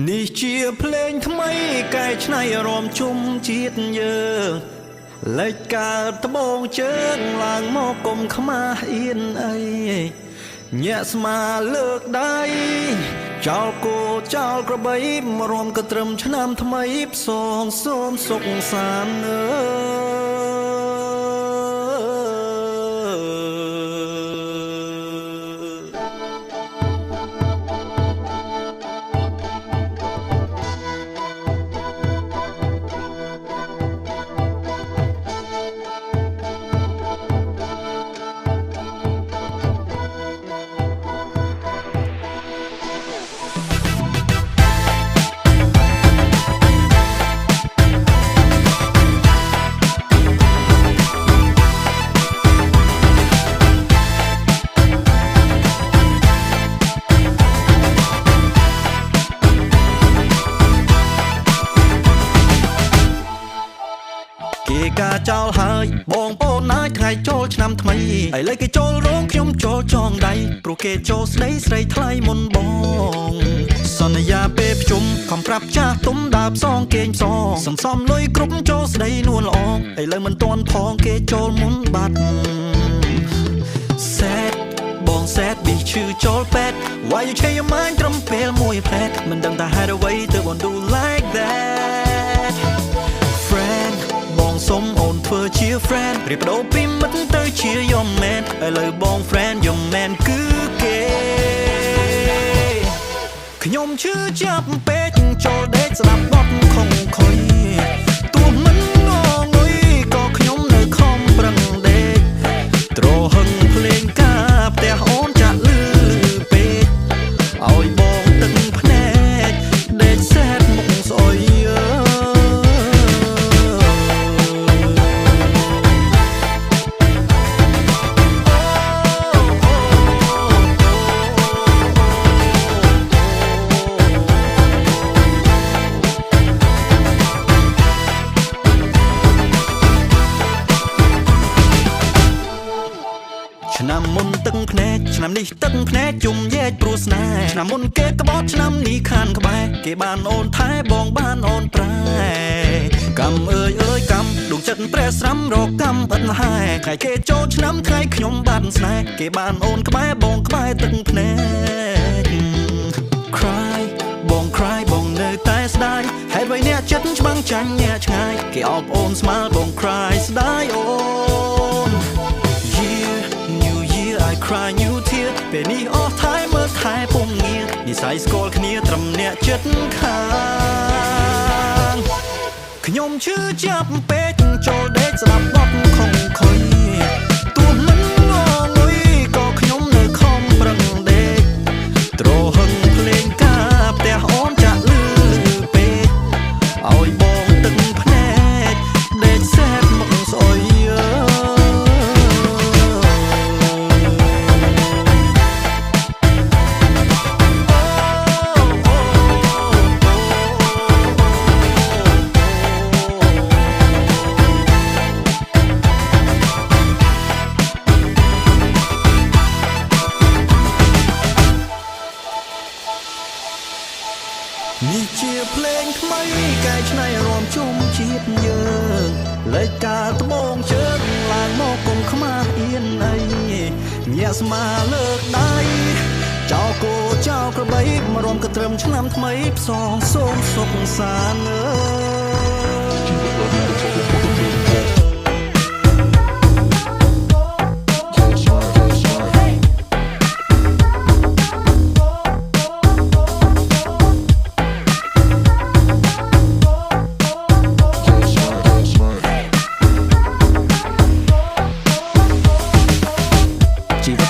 នេះជាភ្លេងថ្មីកែច្នៃអារម្មណ៍ជុំជាតិយើងលេចកើតត្បូងជើងឡើងមកកុំខ្មាស់អៀនអីញាក់ស្មាលើកដៃចោលគោចោលក្របីមករំក៏ត្រឹមឆ្នាំថ្មីផ្សងសូមសុខសាន្តអើគេកាចោលហើយបងប្អូនណាយថ្ងៃចូលឆ្នាំថ្មីឥឡូវគេចូលរោងខ្ញុំចូលចងដៃព្រោះគេចូលស្ដីស្រីថ្លៃមុនបងសន្យាពេលប្រជុំខំប្រាប់ចាស់ទុំដើរផ្សងគេងផ្សងសន្សំលុយគ្រប់ចូលស្ដីនួនល្អឥឡូវមិនទាន់ផងគេចូលមុនបាត់សេតបងសេតប៊ីឈឺចូលពេទ្យ Why you change your mind ត្រឹមពេលមួយផ្លែតមិនដឹងថាហេតុអ្វីទើបបង do like that friendសុំអូនធ្វើជា friend រៀបដូរពីមិត្តទៅជាយមមែនឥឡូវបង friend យមមែនគឺគេខ្ញុំឈឺចាប់ពេកចូលដេកស្ដាប់បទខុងខុយទោះមិនងងុយក៏ខ្ញុំនៅខំប្រឹងដេកត្រហឹងភ្លេងការផ្ទះអូនចាក់លឺពេកឲ្យបងទឹកភ្នែកដេកសែតមុខស្អុយឆ្នាំមុនទឹកភ្នែកឆ្នាំនេះទឹកភ្នែកជុំញែកព្រោះស្នេហ៍ឆ្នាំមុនគេក្បត់ឆ្នាំនេះខានក្បែរគេបានអូនថែបងបានអូនប្រែកម្មអើយកម្មដួងចិត្តប្រែស្រាំរកកម្មឥតហែថ្ងៃគេចូលឆ្នាំថ្ងៃខ្ញុំបានស្នេហ៍គេបានអូនក្បែរបងក្បែរទឹកភ្នែក cry បង cry បងនៅតែស្ដាយហេតុអ្វីអ្នកចិត្តច្បាំងចាញ់អ្នកឆ្ងាយគេអបអូនស្មាល់បង cry ស្ដាយអូនI cry new tear ពេលនេះអស់ថែមើលថែពុំងារនិស័យស្គាល់គ្នាត្រឹមអ្នកចិត្តខាងខ្ញុំឈឺចាប់ពេកចូលដេកស្ដាប់បទខុងខុយទោះមិនងងុយក៏ខ្ញុំនៅខំប្រឹងដេកត្រហឹងភ្លេងការផ្ទះអូនចាក់លឺពេកឲ្យបងទឹកភ្នែកដេកសែតមុខស្អុយនេះជាភ្លេងថ្មីកែច្នៃអារម្មណ៍ជុំជាតិយើងលេចការត្បូងជើងឡើងមកកុំខ្មាស់អៀនអីញាក់ស្មាលើកដៃចោលគោចោលក្របីមករំក៏ត្រឹមឆ្នាំថ្មីផ្សងសូមសុខសាន្តអើ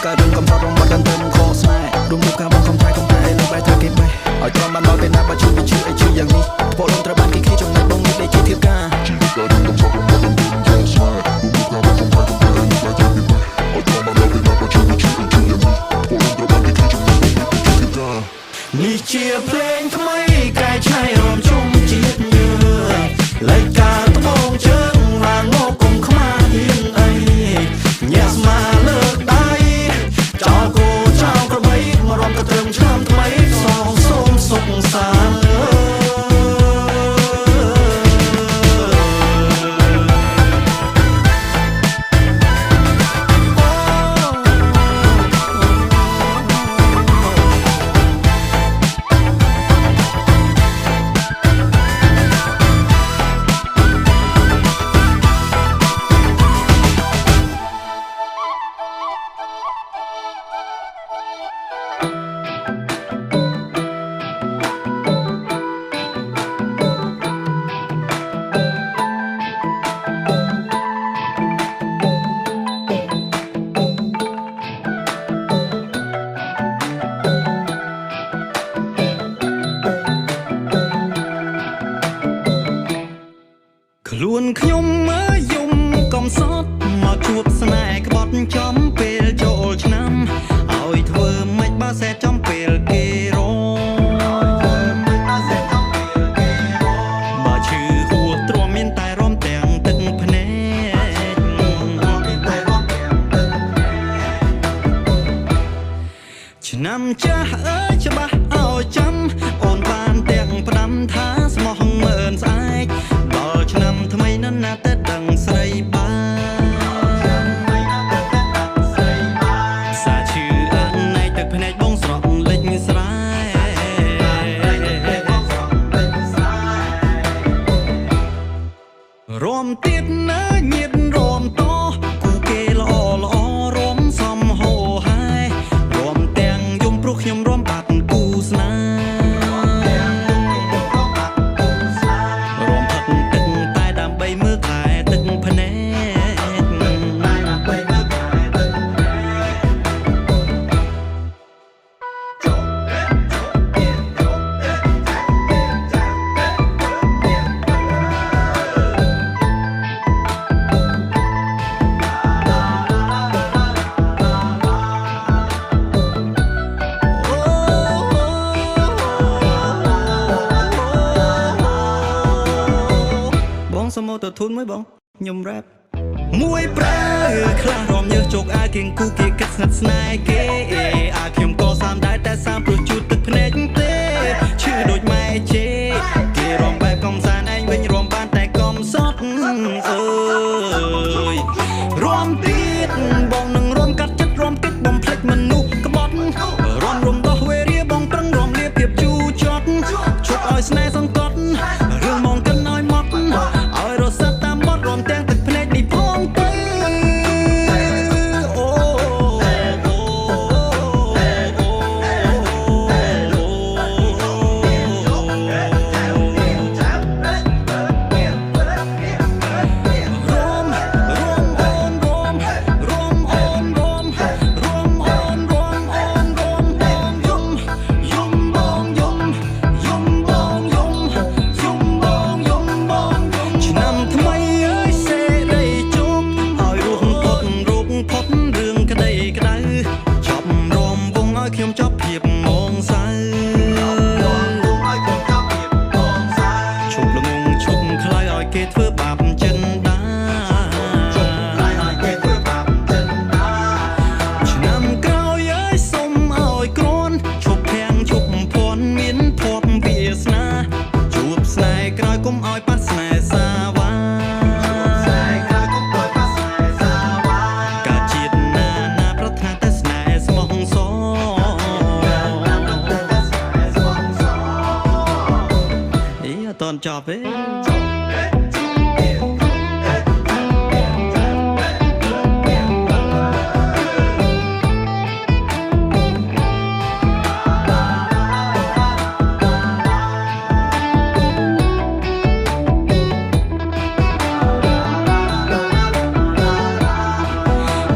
ការរឿងកំហុសរបស់ដល់ទៅខុសស្នេហ៍រំលឹកការបងកំតែលើបែរធ្វើគេបែរឲ្យទ្រាំបានដល់ពេលណាបើជឿវាជឿអីជឿយ៉ាងនេះពលរដ្ឋត្រូវបានគេឃ្លីចំណែកបងនេះដែលជាធៀបការជីវិតការរឿងកំហុសរបស់ដល់ទៅខុសស្នេហ៍រំលឹកការបងកំតែលើបែរធ្វើគេបែរឲ្យទ្រាំបានដល់ពេលណាបើជឿវាជឿអីជឿយ៉ាងនេះពលរដ្ឋត្រូវបានគេឃ្លីចំណែកបងនេះដែលជាធៀបការនេះជាភ្លេងថ្មីកែច្នៃអារម្មណ៍ជុំជាតិយើងលេចការត្បូងជើងឡើងមកកុំខ្មាស់អៀនអីញាក់ស្មាលើកដៃចោលគោចោលក្របីមករំក៏ត្រឹមឆ្នាំថ្មីសងសូមសុខសាន្ត ខ្លួនខ្ញុំមើលយំកំសត់មកជួបស្នេហ៍ក្បត់ចំពេលចូលឆ្នាំឲ្យធ្វើមិនបើសែចំពេលគេរបើឈឺហួរទ្រាំមានតែរំទាំងទឹកភ្នែកឆ្នាំចាស់អើយច្បាស់ឲ្យចាំអូនបានទាំងផ្ដាំថាស្មោះមើលស្អែកដល់ឆ្នាំថ្មីនោះណាតែដឹងស្រីបានសាឈឺអានណៃទឹកភ្នែកបងស្រក់លេចស្រែរំទៀតណាញៀតរំតគូគេល្អល្អរំសំហោហើយរំទាំងយំព្រោះខ្ញុំរំបាត់គូស្នេហ៍សមោទៅធូនមួយបងខ្ញុំរ៉ាប់មួយប្រើខ្លះរំញើសជោគអាគៀងគូគេគិតស្និទ្ធស្នេហ៍គេអាខ្ញុំក៏សាមដែរតែសាមព្រោះជូតទឹកភ្នែកទេឈឺដូចម៉ែជេគេរំបែបកំសាន្តឯងវិញរំបានតែកំសត់អើយរំទៀតបងនឹងរំកាត់ចិត្តរំទឹកបំភ្លេចមនុស្សក្បត់រំដោះវេរាបងប្រឹងរំលាភាពជូរចត់ជប់ឲ្យស្នេហ៍សង្កត់រឿងមកកិនឲ្យមកឲ្យរសាត់តាមមាត់រំទាំងទឹកភ្នែកនេះផងទៅខ្ញុំចប់ភាពងងសៅឈប់ល្ងងឈប់ខ្លាយឲ្យគេធ្វើបាបចិនដាឆ្នាំក្រោយអើយសុំឲ្យគ្រាន់ឈប់ភាំងឈប់ភ័ណ្ឌមានភ័ព្វវាសនាជួបស្នេហ៍ក្រោយកុំឲ្យប៉ះស្នេហ៍សាវ៉ាការជាតិណាណាប្រាថ្នាតែស្នេហ៍ស្មោះសរតន់ចប់ទេ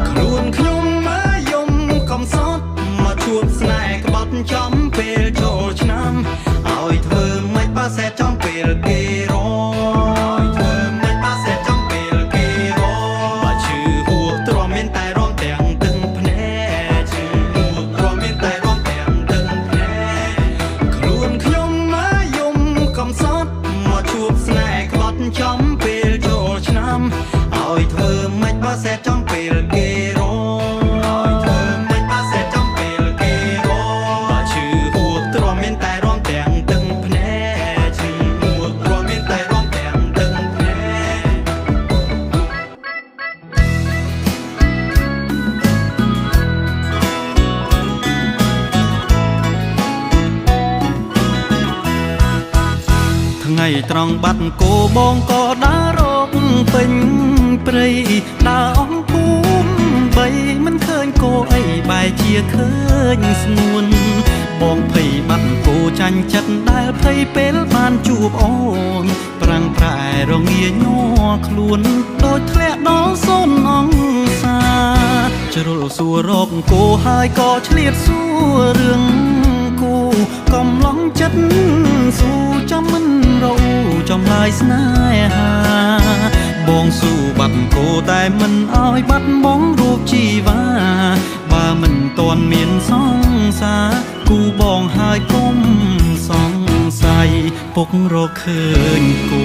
ខ្លួនខ្ញុំមកយំកំសត់មកជួបស្នេហ៍ក្បត់ចំពេលចូលឆ្នាំឲ្យធ្វើមិនបើសែចំពេលគេរ ថ្ងៃត្រង់បាត់គោបងក៏ដើររកពេញព្រៃដើរអងភូមិបីមិនឃើញគោអីបែរជាឃើញស្ងួនបងភ័យបាត់គោចាញ់ចិត្តដែលភ័យពេលបានជួបអូនប្រាំងប្រែរងាញ័រខ្លួនដូចធ្លាក់ដល់សូនអង្សាជ្រុលសួររកគោហើយក៏ឆ្លៀតសួររឿងគូកំឡងចិត្តស៊ូចាំមិនរអ៊ូចំឡាយស្នេហាបងស៊ូបាត់គោតែមិនអោយបាត់បងរូបជីវ៉ាបើមិនទាន់មានសង្សារគូបងហើយកុំសង្ស័យពុករកឃើញគូ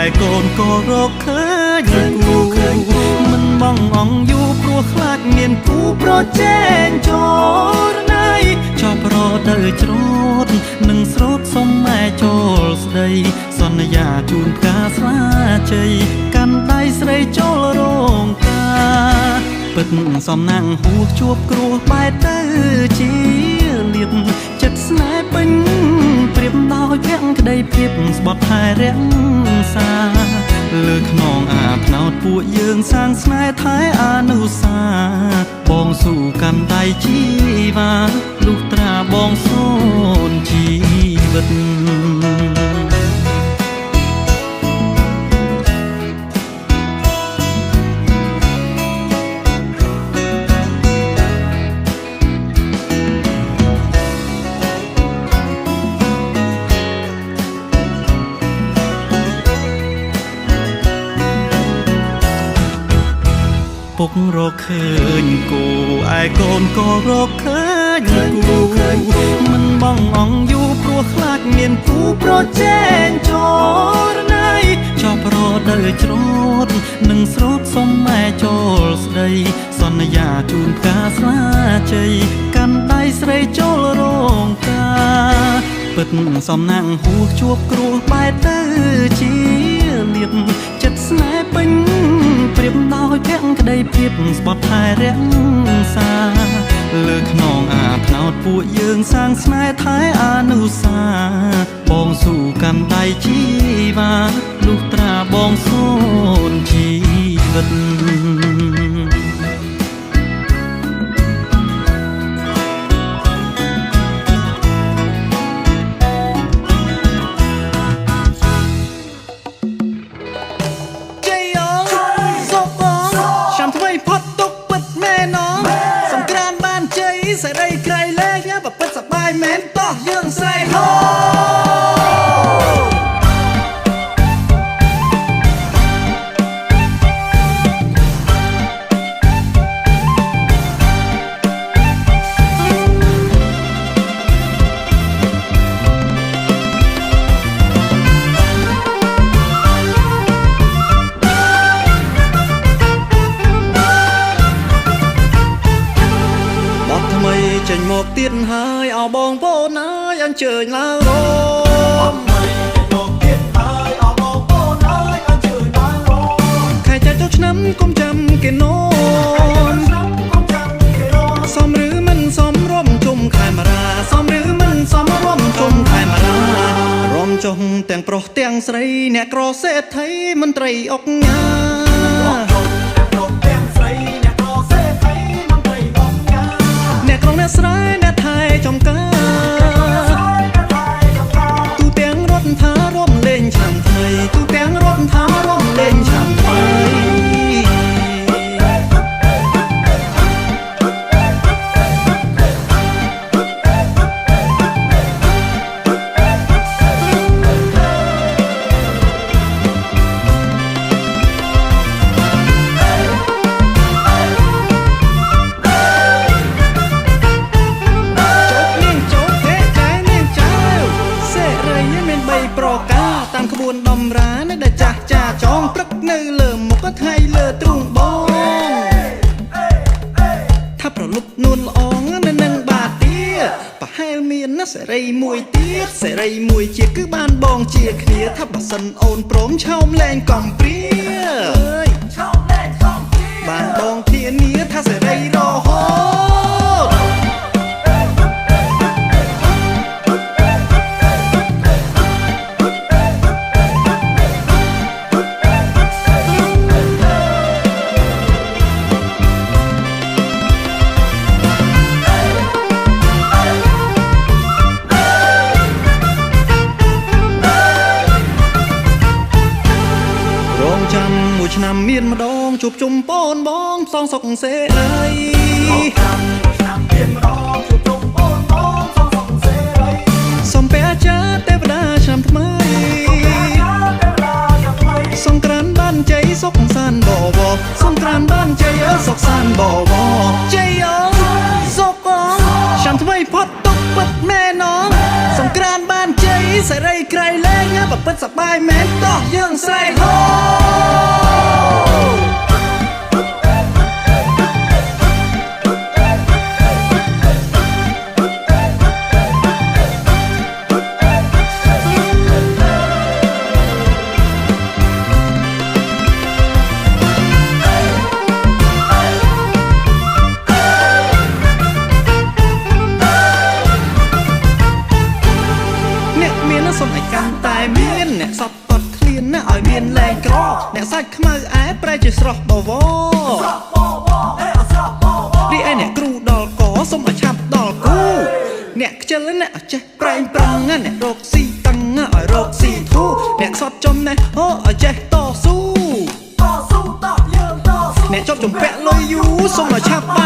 ឯកូនក៏រកឃើញគូមិនបងអងយូរព្រោះខ្លាចមានគូប្រជែងចោលណៃចប់រដូវច្រូតនឹងស្រោតសុំម៉ែចូលស្ដីសន្យាជូនផ្កាស្លាជ័យកាន់ដៃស្រីចូលរោងការពិតសំណាំងហួសជួបគ្រោះបែរទៅជាលៀបចិត្តស្នេហ៍ពេញព្រៀបដោយភក្តីភាពស្បត់ថែរក្សាលើខ្នងអាថ្នោតពួកយើងសាងស្នេហ៍ថែអនុសាបងស៊ូកាន់ដៃជីវ៉ាលុះត្រាបងសូនជីវិតពុករកឃើញគូឯកូនក៏រកឃើញគូមិនបងអងយូរព្រោះខ្លាចមានគូប្រជែងចោលណៃចប់រដូវច្រូតនឹងស្រោតសុំម៉ែចូលស្ដីសន្យាជូនផ្កាស្លាជ័យកាន់ដៃស្រីចូលរោងការពិតសំណាំងហួសជួបគ្រោះបែរទៅជាលៀបចិត្តស្នេហ៍ពេញព្រៀបដោយភក្តីភាពស្បត់ថែរក្សាលើខ្នងអាថ្នោតពួកយើងសាងស្នេហ៍ថែអនុសាបងស៊ូកាន់ដៃជីវ៉ាលុះត្រាបងសូនជីវិតសេរីក្រៃលែងបពិតសប្បាយមែនតោះយើងស្រែកហូចេញមកទៀតហើយអោបងប្អូនអើយអញ្ជើញឡើងរោមមកទៀតហើយអោបងប្អូនអើយអញ្ជើញឡើងរោមខែចែកចូលឆ្នាំកុំចាំគេនោមសមឬមិនសមរំជុំខែមារាសមឬមិនសមរំជុំខែមារារំចុះទាំងប្រុសទាំងស្រីអ្នកក្រសេដ្ឋីមន្ត្រីអុកញ៉ាស្រែអ្នកថៃចំការទូទាំងរដ្ឋថារំលេងឆ្នាំថ្មីទូទាំងរដ្ឋថារំលេងឆ្នាំថ្មីក្បួនដំរានៅដែលចាស់ចាចងព្រឹកនៅលើមុខថ្ងៃលើទ្រូងបងថាប្រលប់នួនល្អងនៅនឹងបាទាប្រហែលមានណាសេរីមួយទៀតសេរីមួយជាគឺបានបងជាគ្នាថាបើសិនអូនព្រមឆោមលែងកំព្រាឆោមលែងកំព្រាបានបងធានាថាសេរីរហូត ឆ្នាំមានម្ដងជួបជុំបូនបងសងសុខសេរីសំពះចាទេវតាឆ្នាំថ្មីសង្ក្រានต์បានជ័យសុខសាន្តបបសង្ក្រានต์បានជ័យសុខសាន្តបបជ័យអងសុខអងឆ្នាំថ្មីផុតទុកពិតណែនងសង្ក្រានต์បានជ័យសេរីក្រៃលែងបពិតសប្បាយមែនតោះយើងស្រែកហូសុំឲ្យកាន់តែមានអ្នកសពតត់ឃ្លានណាឲ្យមានលែងក្រអ្នកសាច់ខ្មៅអែប្រែជាស្រស់បវររីឯអ្នកគ្រូដល់កសុំឲ្យឆាប់ដល់គូអ្នកខ្ជិលអ្នកចេះប្រែងប្រឹងអ្នករកស៊ីតឹងឲ្យរកស៊ីធូអ្នកសត់ចំណេះឲ្យចេះតស៊ូអ្នកជាប់ជំពាក់លុយយូរសុំឲ្យឆាប់បាន